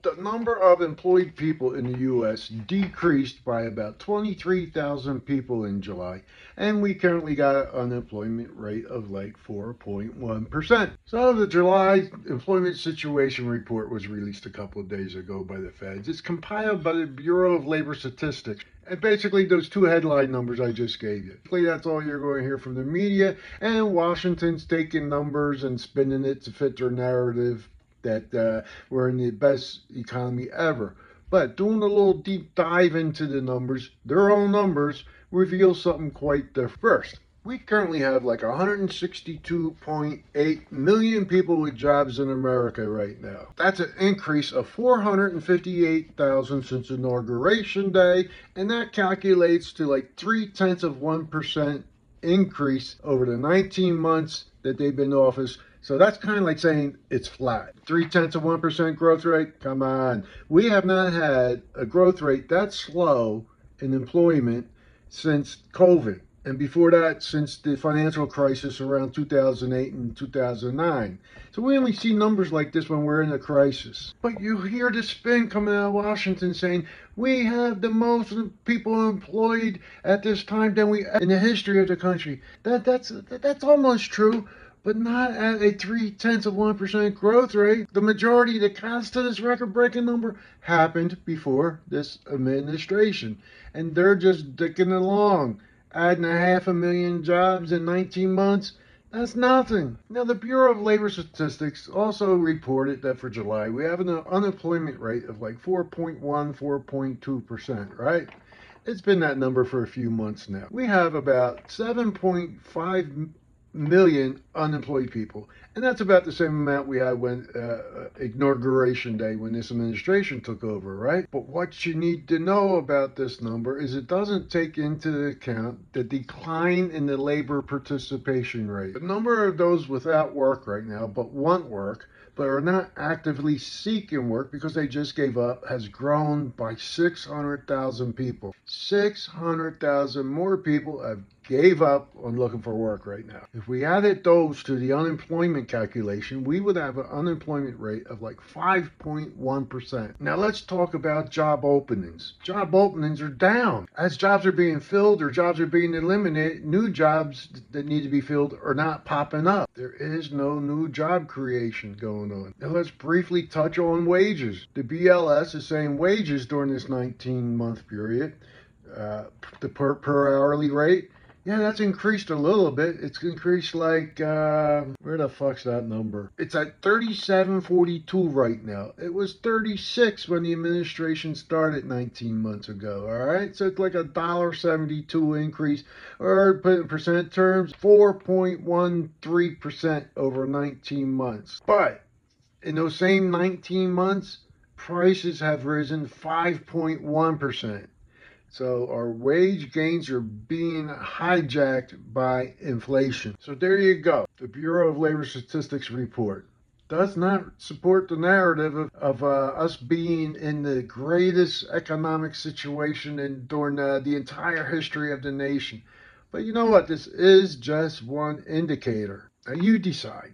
The number of employed people in the U.S. decreased by about 23,000 people in July, and we currently got an unemployment rate of like 4.1%. So the July employment situation report was released a couple of days ago by the Feds. It's compiled by the Bureau of Labor Statistics. And basically, those two headline numbers I just gave you. Basically, that's all you're going to hear from the media. And Washington's taking numbers and spinning it to fit their narrative that we're in the best economy ever. But doing a little deep dive into the numbers, their own numbers, reveal something quite different. First, we currently have like 162.8 million people with jobs in America right now. That's an increase of 458,000 since Inauguration Day, and that calculates to like 0.3% increase over the 19 months that they've been in office. So that's kind of like saying it's flat. 0.3% growth rate? Come on. We have not had a growth rate that slow in employment since COVID. And before that, since the financial crisis around 2008 and 2009. So we only see numbers like this when we're in a crisis. But you hear the spin coming out of Washington saying, we have the most people employed at this time than we in the history of the country. That's almost true, but not at a 0.3% growth rate. The majority that counts to this record-breaking number happened before this administration. And they're just dicking along, adding 500,000 jobs in 19 months. That's nothing. Now, the Bureau of Labor Statistics also reported that for July, we have an unemployment rate of like 4.1, 4.2%, right? It's been that number for a few months now. We have about 7.5 million unemployed people, and that's about the same amount we had when inauguration day when this administration took over, right? But what you need to know about this number is it doesn't take into account the decline in the labor participation rate. The number of those without work right now but want work but are not actively seeking work because they just gave up has grown by 600,000 people. 600,000 more people have gave up on looking for work right now. If we added those to the unemployment calculation, we would have an unemployment rate of like 5.1%. Now let's talk about job openings. Job openings are down. As jobs are being filled or jobs are being eliminated, new jobs that need to be filled are not popping up. There is no new job creation going on. Now let's briefly touch on wages. The BLS is saying wages during this 19-month period, the per hourly rate, yeah, that's increased a little bit. It's increased like, where the fuck's that number? It's at 37.42 right now. It was 36 when the administration started 19 months ago, all right? So it's like a $1.72 increase, or put in percent terms, 4.13% over 19 months. But in those same 19 months, prices have risen 5.1%. So our wage gains are being hijacked by inflation. So there you go. The Bureau of Labor Statistics report does not support the narrative of us being in the greatest economic situation during the entire history of the nation. But you know what? This is just one indicator. Now you decide.